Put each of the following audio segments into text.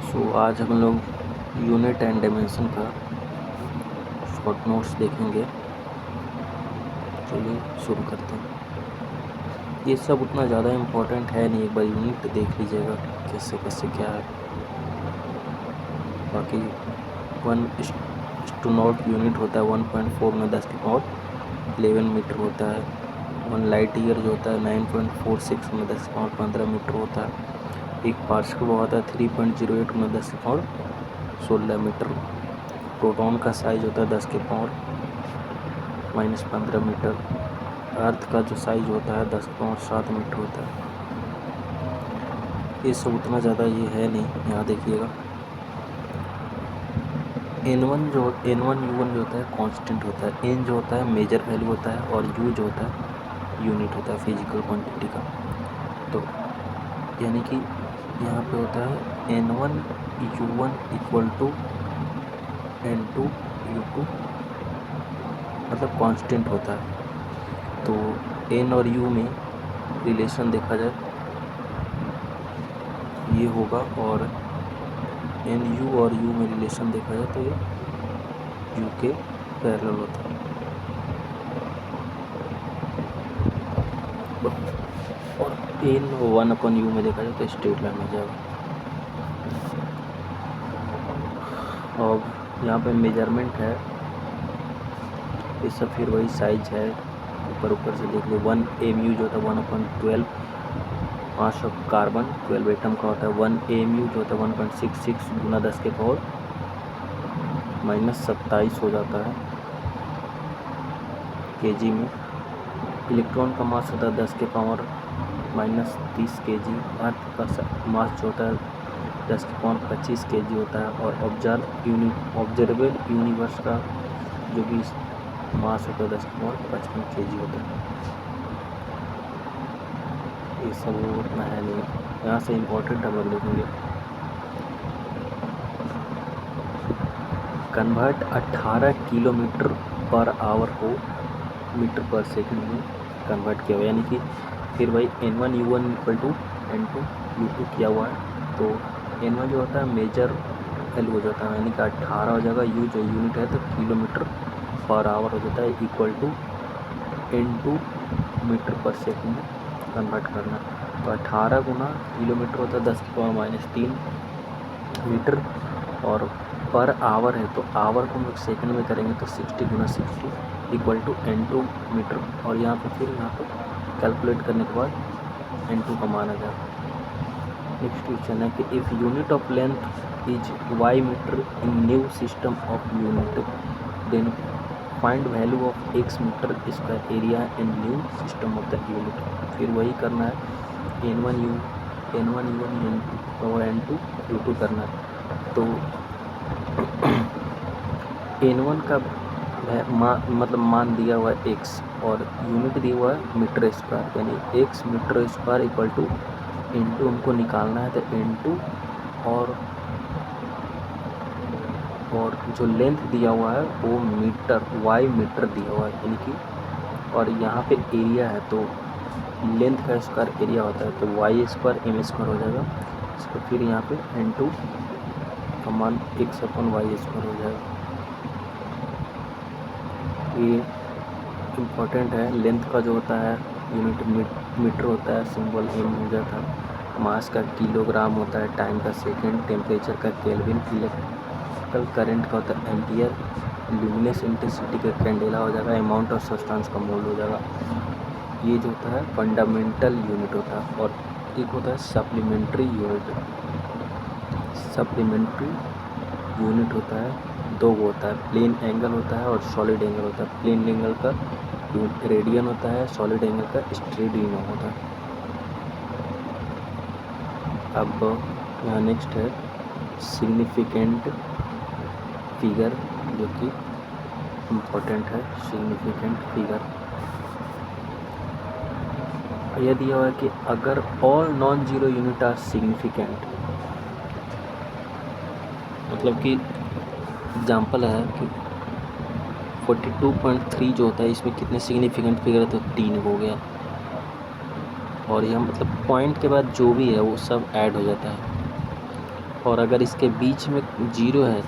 सो आज हम लोग यूनिट एंड डायमेंशन का शॉर्ट नोट्स देखेंगे। चलिए शुरू करते हैं। ये सब उतना ज़्यादा इम्पोर्टेंट है नहीं, एक बार यूनिट देख लीजिएगा कैसे कैसे क्या है। बाकी 1:0 यूनिट होता है 1.4 में 10⁻11 मीटर होता है। 1 लाइट ईयर जो होता है 9.46 में 10⁻15 मीटर होता है। एक पार्शिकल होता है 3.08 में 10⁻16 मीटर। प्रोटॉन का साइज होता है 10⁻−15 मीटर। अर्थ का जो साइज होता है 10⁻7 मीटर होता है। ये सब उतना ज़्यादा ये है नहीं, यहाँ देखिएगा। N1 U1 जो होता है कांस्टेंट होता है। N जो होता है मेजर वैल्यू होता है और U जो होता है यूनिट होता है फिजिकल क्वांटिटी का। तो यानी कि यहाँ पे होता है N1 U1 equal to N2 U2, मतलब कांस्टेंट होता है। तो N और U में रिलेशन देखा जाए ये होगा, और NU और U में रिलेशन देखा जाए तो ये U के पैरेलल होता है। और N1/U में देखा जाए तो स्ट्रेट लाइन हो जाएगा। और यहाँ पे मेजरमेंट है, ये सब फिर वही साइज है, ऊपर से देख लो। 1 AMU जो होता है 1/12, 5 कार्बन 12 एटम का होता है। 1 AMU जो होता है 1.66 गुना 10⁻−27 हो जाता है kg में। इलेक्ट्रॉन का मास होता है 10⁻−30 kg। अर्थ का मास जो होता है 10⁻25 kg होता है। और ऑब्जर्वेबल यूनिवर्स का जो भी मास होता है 10⁻55 kg होता है। ये सब उतना है नहीं, यहाँ से इम्पोर्टेंट हम लोग देखेंगे। कन्वर्ट 18 किलोमीटर पर आवर को मीटर पर सेकंड में कन्वर्ट किया हुआ, यानी कि फिर वही N1 U1 equal to N2 U2 किया हुआ है। तो N1 जो होता है मेजर वैल्यू हो जाता है, यानी कि 18 हो जाएगा। U जो यूनिट है तो किलोमीटर पर आवर हो जाता है, इक्वल टू N2 मीटर पर सेकंड में कन्वर्ट करना। तो 18 गुना किलोमीटर होता है 10⁻−3 मीटर, और पर आवर है तो आवर को हम लोग सेकंड में करेंगे तो 60 गुना 60 इक्वल टू N2 मीटर। और यहाँ पे फिर यहाँ पे कैलकुलेट करने के बाद N2 का मान आ जाएगा। नेक्स्ट क्वेश्चन है कि if unit of length is y metre in new system of unit, then find value of x metre square area in new system of the unit. फिर वही करना है, N1 U1 और N2 U2 करना है। तो N1 का मतलब मान दिया हुआ है x, और यूनिट दिया हुआ है मीटर स्क्वायर, यानी x metre square equal to N2 हमको निकालना है। तो N2 और जो लेंथ दिया हुआ है वो मीटर y मीटर दिया हुआ है, यानी कि और यहाँ पे एरिया है तो लेंथ का स्क्वायर एरिया होता है, तो y स्क्वायर m स्क्वायर हो जाएगा। इसको फिर यहाँ पे N2 का मान x/y स्क्वायर हो जाएगा। ये इम्पोर्टेंट है। लेंथ का जो होता है यूनिट मीटर होता है, सिंबल m हो जाता है। मास का किलोग्राम होता है, टाइम का सेकंड, टेम्परेचर का केल्विन, इलेक्ट्रिकल करंट का होता है एम्पियर, ल्यूमिनेस इंटेंसिटी का कैंडेला हो जाएगा, अमाउंट ऑफ सब्सटेंस का मोल हो जाएगा। ये जो होता है फंडामेंटल यूनिट होता है। और एक होता है सप्लीमेंट्री यूनिट। सप्लीमेंट्री यूनिट होता है दो वो होता है, प्लेन एंगल होता है और सॉलिड एंगल होता है। प्लेन एंगल का रेडियन होता है, सॉलिड एंगल का स्टेरेडियन होता है। अब यहाँ नेक्स्ट है सिग्निफिकेंट फिगर, जो कि इम्पोर्टेंट है। सिग्निफिकेंट फिगर यह दिया हुआ है कि अगर all non zero unit are significant, मतलब कि एग्जाम्पल है कि 42.3 जो होता है इसमें कितने सिग्निफिकेंट फिगर है, तो 3 हो गया। और यह मतलब पॉइंट के बाद जो भी है वो सब ऐड हो जाता है। और अगर इसके बीच में 0 है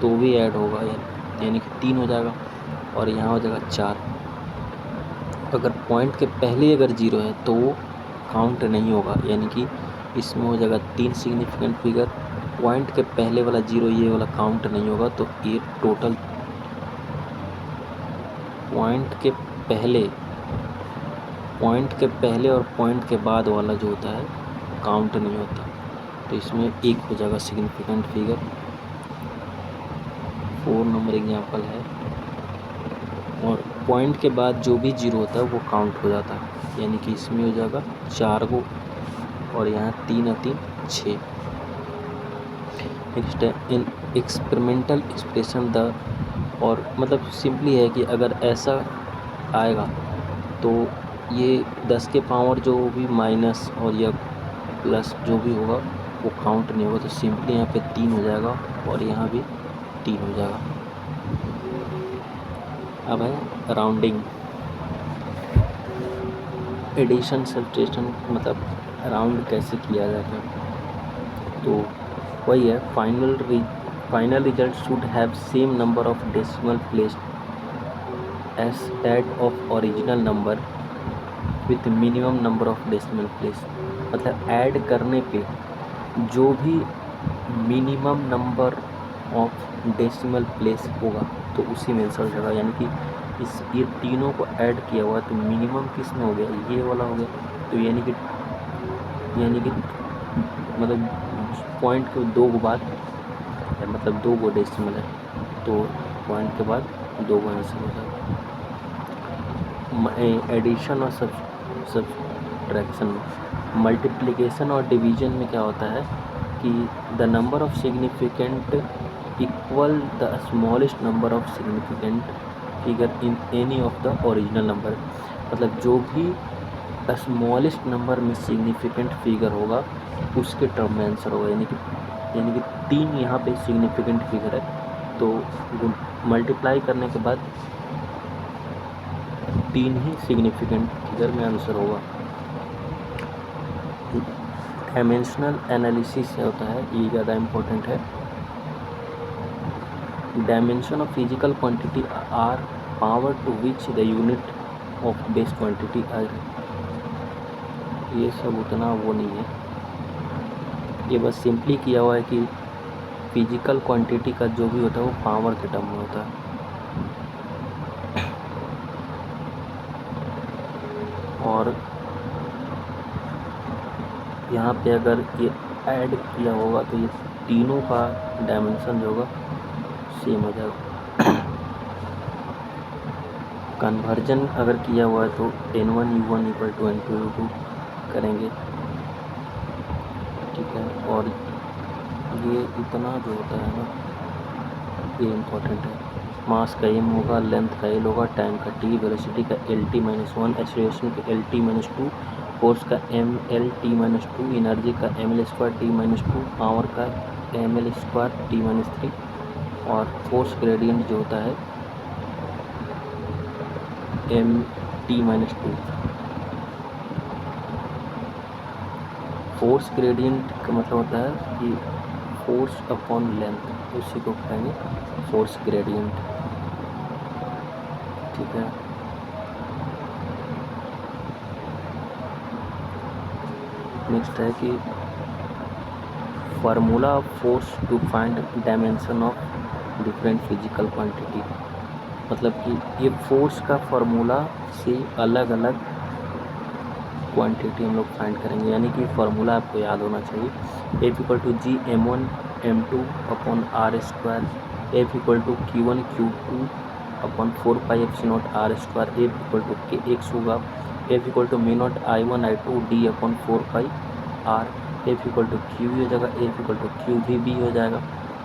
तो भी ऐड होगा, यानी कि 3 हो जाएगा, और यहाँ हो जाएगा 4। अगर पॉइंट के पहले अगर 0 है तो वो काउंट नहीं होगा, यानी कि इसमें हो जाएगा 3 सिग्निफिकेंट फिगर। पॉइंट के पहले वाला 0 ये वाला काउंट नहीं होगा, तो ये टोटल पॉइंट के पहले और पॉइंट के बाद वाला जो होता है काउंट नहीं होता, तो इसमें 1 हो जाएगा सिग्निफिकेंट फिगर। 4 नंबर एग्जाम्पल है। और पॉइंट के बाद जो भी 0 होता है वो काउंट हो जाता है, यानी कि इसमें हो जाएगा 4 गो, और यहाँ 3 और 3 6। नेक्स्ट है इन एक्सपेरिमेंटल एक्सप्रेशन द, और मतलब सिंपली है कि अगर ऐसा आएगा तो ये 10 के पावर जो भी माइनस और या प्लस जो भी होगा वो काउंट नहीं होगा, तो सिंपली यहाँ पे 3 हो जाएगा और यहाँ भी 3 हो जाएगा। अब है राउंडिंग, एडिशन सब्ट्रैक्शन, मतलब राउंड कैसे किया जाता है, तो वही है final result should have same number of decimal place as that of original number with minimum number of decimal place. मतलब ऐड करने पे जो भी minimum number of decimal place होगा तो उसी में आंसर हो जाएगा, यानी कि ये तीनों को ऐड किया हुआ है तो मिनिमम किस में हो गया, ये वाला हो गया, तो यानी कि मतलब पॉइंट के 2 गो बाद मतलब 2 गो डेसिमल है, तो पॉइंट के बाद 2 गो आंसर हो जाएगा। एडिशन और सब्ट्रैक्शन, मल्टीप्लिकेशन और डिवीजन में क्या होता है कि the number of significant equal the smallest number of significant figure in any of the original number. मतलब जो भी स्मॉलेस्ट नंबर में सिग्निफिकेंट फिगर होगा उसके टर्म में आंसर होगा, यानी कि 3 यहाँ पे सिग्निफिकेंट फिगर है तो मल्टीप्लाई करने के बाद 3 ही सिग्निफिकेंट फिगर में आंसर होगा। डायमेंशनल एनालिसिस होता है, ये ज़्यादा इम्पोर्टेंट है। Dimension of physical quantity are power to which the unit of base quantity are. ये सब उतना वो नहीं है, ये बस सिंपली किया हुआ है कि फिजिकल क्वांटिटी का जो भी होता है वो पावर के टर्म में होता है। और यहाँ पे अगर ये ऐड किया होगा तो ये तीनों का डायमेंशन जो होगा सेम हो जाएगा। कन्वर्जन अगर किया हुआ है तो n1 u1 equal to n2 u2 करेंगे, ठीक है। और ये इतना जो होता है ना ये इम्पोर्टेंट है। मास का m होगा, लेंथ का l होगा, टाइम का t, वेलोसिटी का lt-1, एक्सीलरेशन का lt-2, फोर्स का mlt-2, एनर्जी का ml2t-2, पावर का ml2t-3, और फोर्स ग्रेडियंट जो होता है mt-2। फोर्स ग्रेडियंट का मतलब होता है कि फोर्स अपॉन लेंथ, उसी को कहेंगे फोर्स ग्रेडियंट, ठीक है। नेक्स्ट है कि formula of force to find dimension of different physical quantity. मतलब कि ये फोर्स का फार्मूला से अलग अलग क्वांटिटी हम लोग फाइंड करेंगे, यानी कि फार्मूला आपको याद होना चाहिए। F equal to G m1 m2 upon R square, F equal to q1 q2 upon 4π/0 r square, F equal to K x होगा, F equal to m0 i1 i2 d upon 4π r, F equal to q भी हो जाएगा, F equal to q भी हो जाएगा,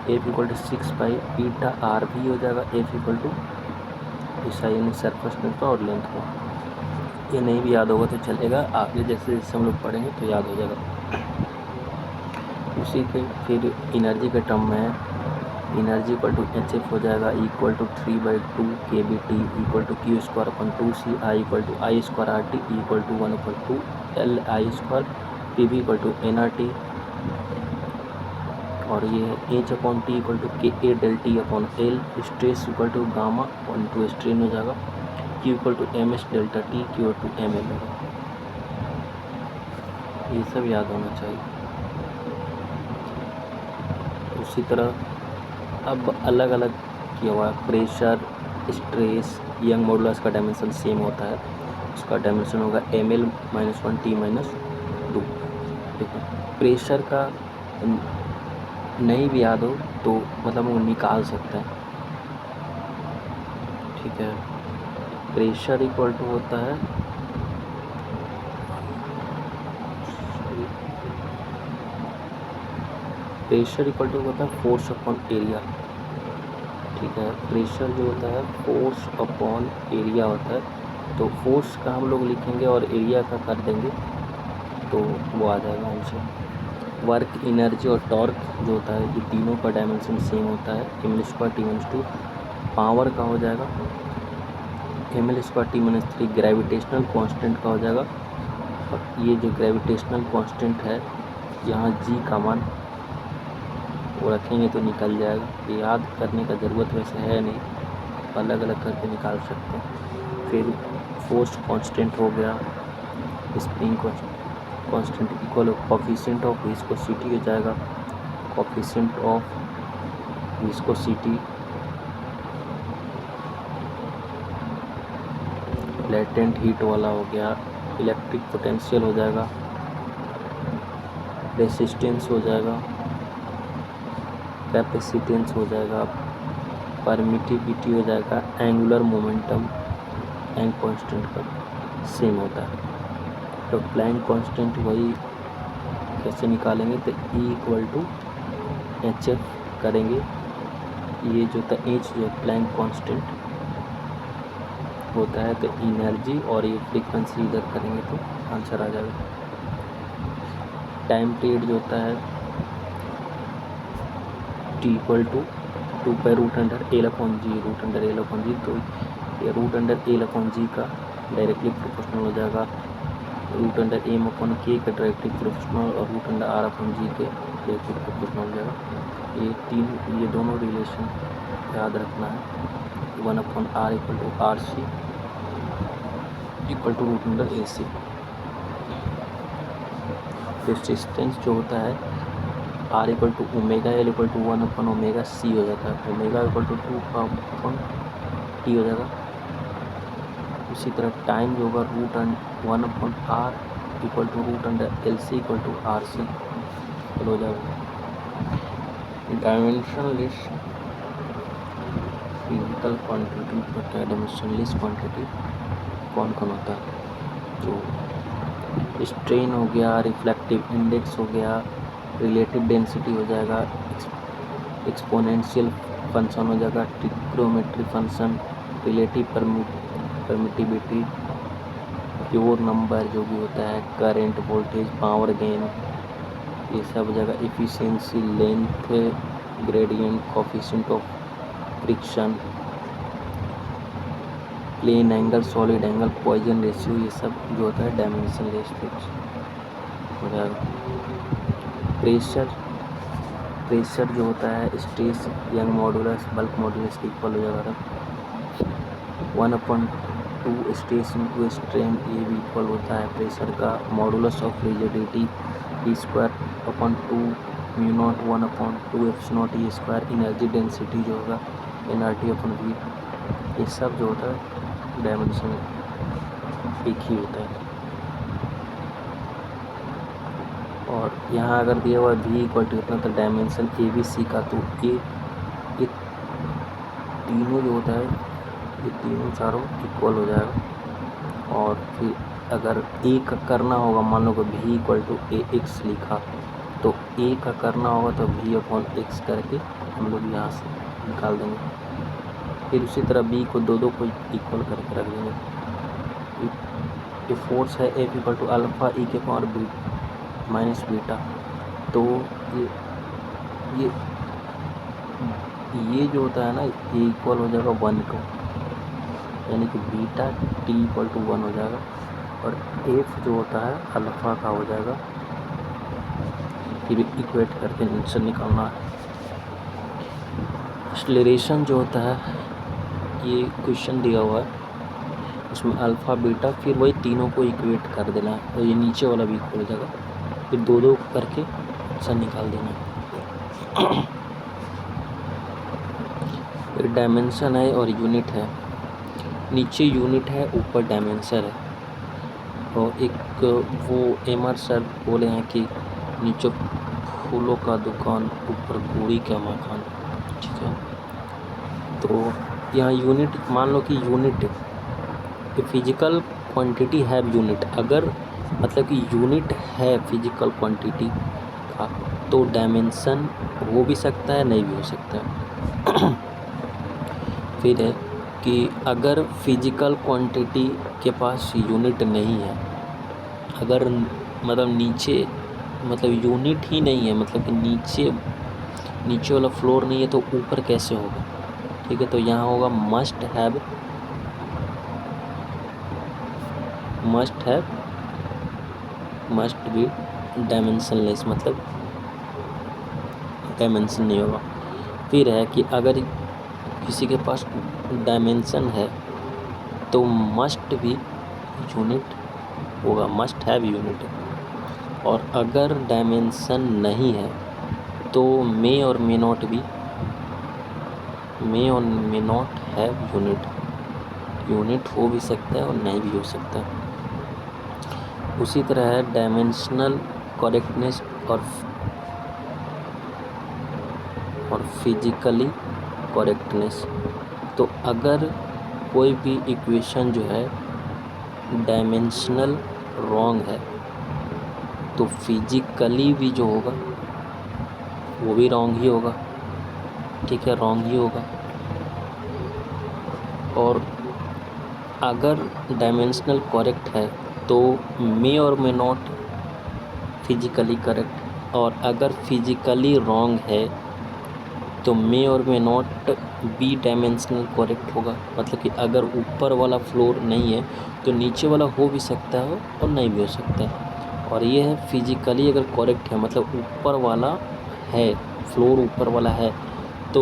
F equal to 6π beta r भी हो जाएगा, F इक्वल टू ऐसा यानी सरफेस टेंस और लेंथ को। ये नहीं भी याद होगा तो चलेगा, आगे जैसे जैसे हम लोग पढ़ेंगे तो याद हो जाएगा। उसी के फिर एनर्जी के टर्म में एनर्जी इक्वल टू HF हो जाएगा equal to 3/2 kBT equal to q²/2c I equal to I²RT equal to 1/2 LI², PV equal to nRT और ये है H upon T equal to K A del T upon L, stress equal to gamma one two strain हो जाएगा, Q equal to M S delta T Q two M L होगा। ये सब याद होना चाहिए। उसी तरह अब अलग अलग किया हुआ है, प्रेशर, स्ट्रेस, यंग मॉडुलस का डायमेंशन सेम होता है, उसका डायमेंशन होगा M L minus one T minus two. देखो प्रेशर का नहीं भी याद हो तो मतलब वो निकाल सकते हैं, ठीक है। प्रेशर इक्वल टू होता है फोर्स अपॉन एरिया, ठीक है। प्रेशर जो होता है फोर्स अपॉन एरिया होता है, तो फोर्स का हम लोग लिखेंगे और एरिया का कर देंगे तो वो आ जाएगा आंसर। वर्क, एनर्जी और टॉर्क जो होता है ये तीनों का डायमेंशन सेम होता है, M L square T minus two. Power का हो जाएगा M L square T minus three, gravitational constant का हो जाएगा। और ये जो ग्रेविटेशनल कॉन्स्टेंट है यहाँ जी का मान वो रखेंगे तो निकल जाएगा, ये याद करने का ज़रूरत वैसे है नहीं, अलग अलग करके निकाल सकते हैं। फिर फोर्स कांस्टेंट हो गया, spring constant equal coefficient of viscosity हो जाएगा, coefficient of viscosity, latent heat वाला हो गया, इलेक्ट्रिक पोटेंशियल हो जाएगा, रेसिस्टेंस हो जाएगा, कैपेसिटेंस हो जाएगा, परमिटिविटी हो जाएगा, एंगुलर मोमेंटम प्लैंक कांस्टेंट का सेम होता है। तो प्लैंक कांस्टेंट वही कैसे निकालेंगे, तो E equal to H F करेंगे, ये जो था एच जो प्लैंक कांस्टेंट होता है, तो एनर्जी और ये फ्रीक्वेंसी इधर करेंगे तो आंसर आ जाएगा। टाइम पीरियड जो होता है T equal to 2 pi root under L upon G, root under L upon G, तो ये root under L upon G का डायरेक्टली प्रोपोर्शनल हो जाएगा, रूट अंडर एम अपॉन के का डायरेक्टली प्रोपोर्शनल और रूट अंडर आर अपॉन जी के directly proportional हो जाएगा। ये दोनों रिलेशन याद रखना है, 1 upon R equal to R C equal to root under A C. Resistance जो होता है R equal to omega L equal to 1 upon omega C हो जाता है, omega equal to 2 upon T हो जाएगा। उसी तरह टाइम जो होगा root 1 upon R equal to root under L C equal to R C हो जाएगा। डायमेंशनलेस फिजिकल क्वांटिटी होता है, डायमेंशनलेस क्वांटिटी कौन कौन होता है, जो स्ट्रेन हो गया, रिफ्लेक्टिव इंडेक्स हो गया, रिलेटिव डेंसिटी हो जाएगा, एक्सपोनेंशियल फंक्शन हो जाएगा, trigonometry function, relative permittivity, pure number जो भी होता है, करंट, वोल्टेज, पावर गेन, ये सब हो जाएगा। Efficiency, length gradient, coefficient of friction, plane angle, solid angle, Poisson ratio, ये सब जो होता है डायमेंशनलेस हो जाएगा। प्रेशर जो होता है stress, Young modulus, bulk modulus के इक्वल हो जाएगा, 1/2 स्ट्रेस इंटू स्ट्रेन, ये भी इक्वल होता है प्रेशर का। Modulus of rigidity P²/2 mu naught 1/2 F0 E square. Energy density जो होगा nRT/V, ये सब जो होता है डायमेंशन एक ही होता है। और यहाँ अगर दिया हुआ V इक्वल टू इतना, तो डायमेंशन ABC का, तो ये तीनों जो होता है ये तीनों चारों इक्वल हो जाएगा। और फिर अगर A का करना होगा, मान लो कि V इक्वल टू AX लिखा, तो A का करना होगा तो V/X करके हम लोग यहाँ से निकाल देंगे। फिर उसी तरह B को दो को इक्वल करके रख देंगे। ये फोर्स है F equal to alpha E के पावर माइनस बीटा, तो ये जो होता है ना, ये इक्वल हो जाएगा 1 को, यानी कि बीटा T इक्वल टू 1 हो जाएगा। और F जो होता है अल्फा का हो जाएगा फिर इक्वेट करके आंसर निकालना है। एक्सेलरेशन जो होता है, ये क्वेश्चन दिया हुआ है, उसमें अल्फ़ा बीटा, फिर वही तीनों को इक्वेट कर देना है और ये नीचे वाला भी इक्वल हो जाएगा, फिर दो दो करके आंसर निकाल देना है। एक डायमेंशन है और यूनिट है, नीचे यूनिट है, ऊपर डायमेंशन है। और एक वो एमआर सर बोले हैं कि नीचे फूलों का दुकान, ऊपर गोरी का मकान, ठीक है। तो यहाँ यूनिट, मान लो कि यूनिट फिजिकल क्वांटिटी है यूनिट, अगर मतलब कि यूनिट है फिजिकल क्वांटिटी का, तो डायमेंशन हो भी सकता है, नहीं भी हो सकता है। फिर है कि अगर फिजिकल क्वांटिटी के पास यूनिट नहीं है, अगर मतलब नीचे मतलब यूनिट ही नहीं है, मतलब कि नीचे वाला फ्लोर नहीं है, तो ऊपर कैसे होगा, ठीक है। तो यहाँ होगा must have must be dimensionless, मतलब डायमेंशन नहीं होगा। फिर है कि अगर किसी के पास डायमेंशन है तो मस्ट भी यूनिट होगा, मस्ट हैव यूनिट। और अगर डायमेंशन नहीं है तो मे और मे नॉट हैव यूनिट हो भी सकता है और नहीं भी हो सकता है। उसी तरह है डायमेंशनल करेक्टनेस और फिजिकली करेक्टनेस। तो अगर कोई भी इक्वेशन जो है डायमेंशनल रॉन्ग है, तो फिजिकली भी जो होगा वो भी रॉन्ग ही होगा, ठीक है, रॉन्ग ही होगा। और अगर डायमेंशनल करेक्ट है तो मे और मे नॉट फिजिकली करेक्ट, और अगर फिजिकली रॉन्ग है तो मे और may not be dimensional correct होगा। मतलब कि अगर ऊपर वाला फ्लोर नहीं है तो नीचे वाला हो भी सकता है और नहीं भी हो सकता है। और ये है फिजिकली अगर करेक्ट है, मतलब ऊपर वाला है, फ्लोर ऊपर वाला है, तो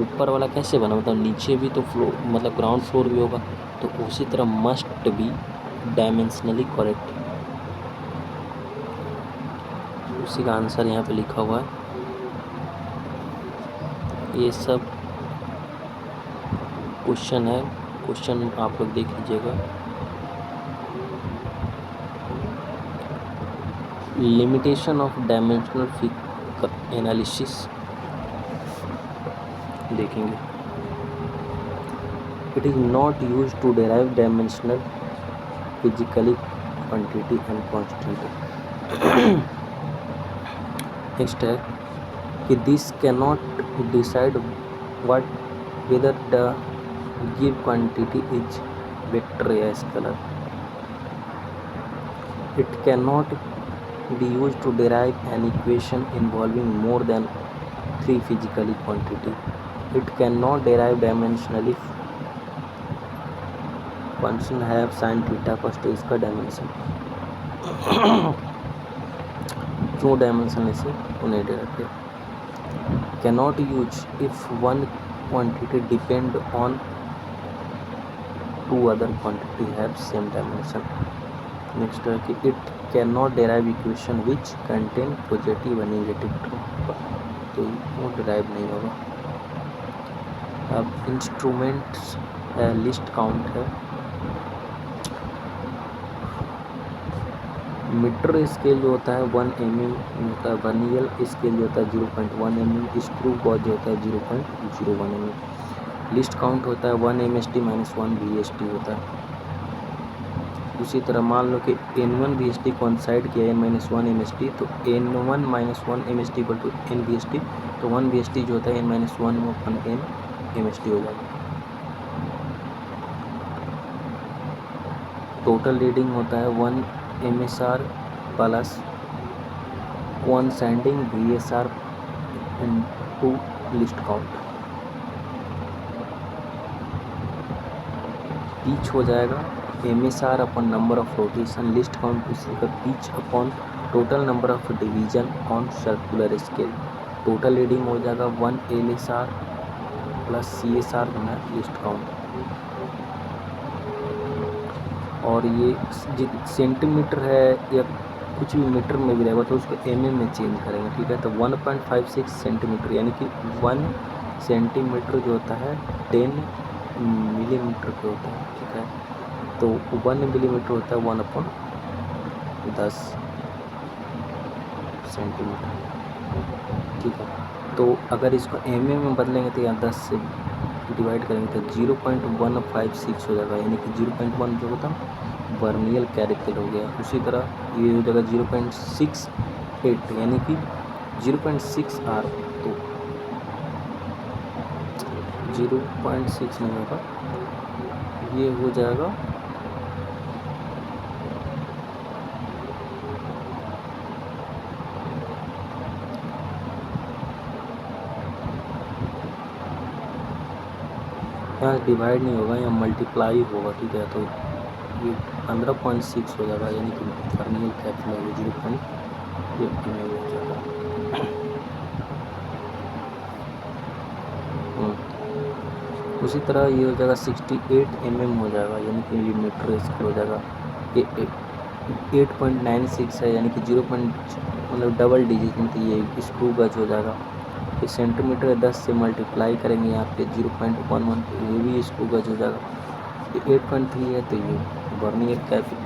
ऊपर वाला कैसे बना, मतलब नीचे भी तो फ्लोर, मतलब ग्राउंड फ्लोर भी होगा, तो उसी तरह मस्ट बी डायमेंशनली करेक्ट। उसी का आंसर यहाँ पे लिखा हुआ है। ये सब क्वेश्चन है, क्वेश्चन आप लोग देख लीजिएगा। लिमिटेशन ऑफ डायमेंशनल एनालिसिस देखेंगे। It is not use to derive dimensional physically quantity and constant. Next है कि this cannot decide what whether the give quantity is vector या scalar. It cannot be used to derive an equation involving more than 3 physical quantity. It cannot derive dimensionally function have sin theta cos theta, इसका dimension क्यों dimension ऐसे उन्हें derive cannot use if one quantity depend on two other quantity have same dimension. Next है कि it cannot derive equation which contain positive and negative term, तो वो derive नहीं होगा। अब इंस्ट्रूमेंट्स है, लिस्ट काउंट है, मीटर स्केल जो होता है 1 mm होता है, वर्नियर स्केल जो होता है 0.1 mm, स्क्रू गॉज जो होता है 0.01 mm। लिस्ट काउंट होता है 1 MSD - 1 VSD होता है। उसी तरह मान लो कि N1 VSD कोइंसाइड किया N-1 MSD, तो N1 - 1 MSD equal to N VSD, तो 1 VSD जो होता है N-1 में 1 N MSD हो जाएगा। टोटल रीडिंग होता है 1 MSR plus 1 sending VSR into list count. Pitch हो जाएगा MSR upon number of rotation, list count उसी का pitch upon total number of division on circular scale, total reading हो जाएगा 1 LSR प्लस CSR गुना least count. और ये centimetre है या कुछ भी मीटर में भी रहेगा तो उसको mm में चेंज करेंगे, ठीक है। तो 1.56 सेंटीमीटर यानी कि 1 सेंटीमीटर जो होता है 10 मिलीमीटर का होता है, ठीक है। तो 1 मिलीमीटर होता है 1/10 सेंटीमीटर, ठीक है। तो अगर इसको mm में बदलेंगे तो यहाँ 10 से डिवाइड करेंगे तो 0.156 हो जाएगा, यानी कि 0.1 जो होता है वर्नियल कैरेक्टर हो गया। उसी तरह ये हो जाएगा 0.68 यानी कि 0.6R, तो 0.6 नहीं होगा, ये हो जाएगा यहाँ डिवाइड नहीं होगा, यहाँ मल्टीप्लाई होगा, ठीक है। तो ये 15.6 हो जाएगा, यानी कि वर्नियल कैरेक्टर हो गया 0.8 में हो जाएगा। उसी तरह ये हो जाएगा 68 mm हो जाएगा, यानी कि मिलीमीटर स्क्वायर हो जाएगा। ये 8.96 है, यानी कि 0. मतलब डबल डिजिट में, तो ये स्क्रू गज हो जाएगा। ये सेंटीमीटर 10 से मल्टीप्लाई करेंगे यहाँ पे 0.11, तो ये भी स्क्रू गज हो जाएगा। ये 8.3 है, तो ये वर्नियर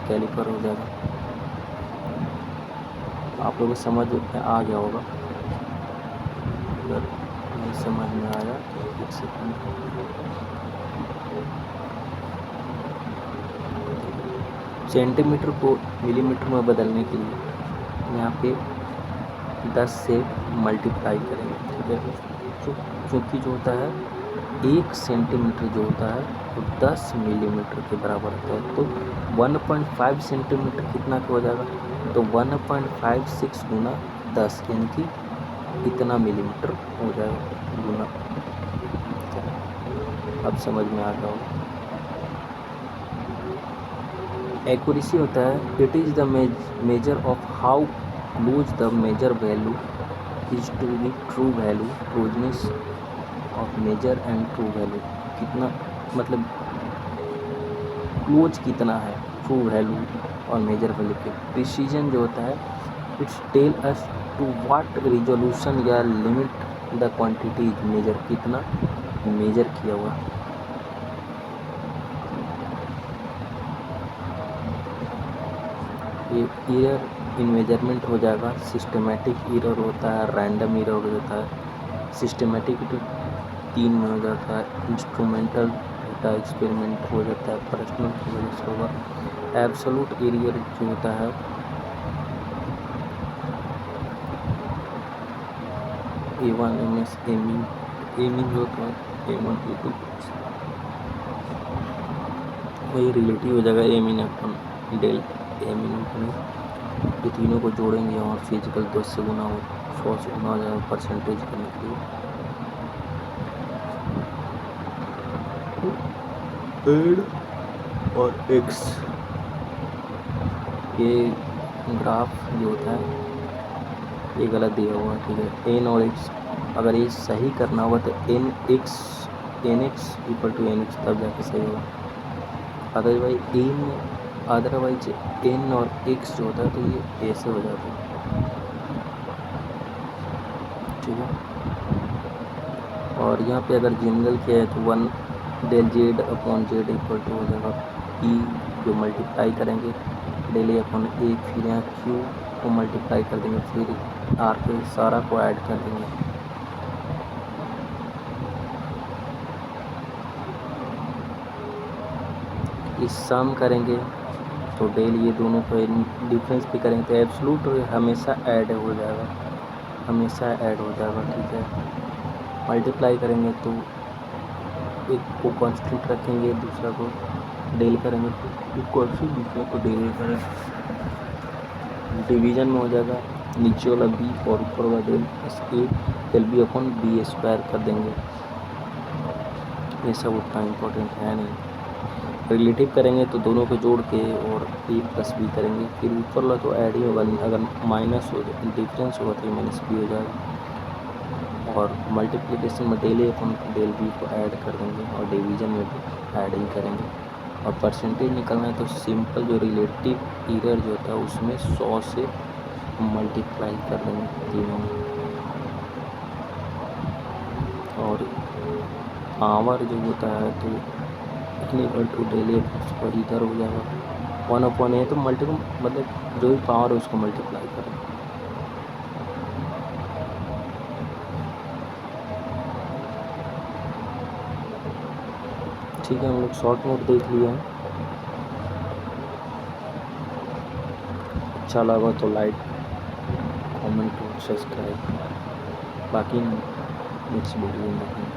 कैलिपर हो जाएगा। आप लोगों को समझ में आ गया होगा, अगर नहीं समझ में आया तो 1 सेकंड। सेंटीमीटर को मिलीमीटर में बदलने के लिए यहाँ पे 10 से मल्टीप्लाई करेंगे, ठीक है। क्योंकि जो होता है 1 सेंटीमीटर जो होता है वो 10 मिलीमीटर के बराबर होता है, तो 1.5 सेंटीमीटर कितना का हो जाएगा, तो 1.56 गुना 10 यानी कि इतना मिलीमीटर हो जाएगा गुना। अब समझ में आ गया होगा। एक्यूरेसी होता है it is the measure of how close the measure value is to the true value, closeness of measure and true value, कितना मतलब क्लोज कितना है ट्रू वैल्यू और मेजर वैल्यू के। प्रिसीजन जो होता है it's tell us to what resolution या limit the quantity is measure, कितना मेजर किया हुआ। ये एरर इन मेजरमेंट हो जाएगा, सिस्टमेटिक एरर होता है, रैंडम एरर होता है। सिस्टमेटिक 3 में हो जाता है, इंस्ट्रूमेंटल डेटा एक्सपेरिमेंट हो जाता है, पर्सनल की वजह से होगा। एब्सोल्यूट एरर जो होता है A1 MS एमिंग जो होता है A1 A2 वही रिलेटिव हो जाएगा एमिन अपन डेल एमिन अपन, ये तीनों को जोड़ेंगे और फिजिकल 10 से गुना हो 100 से गुना हो जाएगा परसेंटेज करने के लिए। एड और एक्स, ये ग्राफ जो होता है ये गलत दिया हुआ है, ठीक है। एन और एक्स अगर ये सही करना होगा तो N X equal to N X तब जाके सही होगा, अदरवाइज एन और एक्स जो होता है तो ये ऐसे हो जाता है, ठीक है। और यहाँ पे अगर जनरल किया है तो 1 del Z upon Z equal to हो जाएगा ई जो मल्टीप्लाई करेंगे डेल ए अपॉन ए, फिर यहाँ क्यू को मल्टीप्लाई कर देंगे, फिर आर के सारा को ऐड कर देंगे। इस सम करेंगे तो डेल ये दोनों को डिफरेंस भी करेंगे तो एब्सोल्यूट हमेशा ऐड हो जाएगा, हमेशा ऐड हो जाएगा, ठीक है। मल्टीप्लाई करेंगे तो एक को कांस्टेंट रखेंगे, दूसरा को डेल करेंगे तो कांस्टेंट, दूसरा को डेल करेंगे। डिवीजन में हो जाएगा नीचे वाला बी और ऊपर वाला del plus A del B upon B square कर देंगे। ये सब उतना इम्पोर्टेंट है नहीं। रिलेटिव करेंगे तो दोनों को जोड़ के और ए प्लस बी करेंगे, फिर ऊपर वाला तो ऐड ही होगा, अगर माइनस हो डिफरेंस होगा तो माइनस बी हो जाएगा। और मल्टीप्लिकेशन में del A upon del B को ऐड कर देंगे और डिवीजन में भी ऐड ही करेंगे। और परसेंटेज निकलना है तो सिंपल जो रिलेटिव एरर जो होता है उसमें 100 से मल्टीप्लाई कर देंगे तीनों में। और पावर जो होता है तो equal to del A plus इधर हो जाएगा 1/a, तो मतलब जो भी पावर है उसको मल्टीप्लाई करें। ठीक है, हम लोग शॉर्ट नोट देख लिया है। अच्छा लगा तो लाइक कमेंट और सब्सक्राइब, बाकी नेक्स्ट वीडियो में देखेंगे।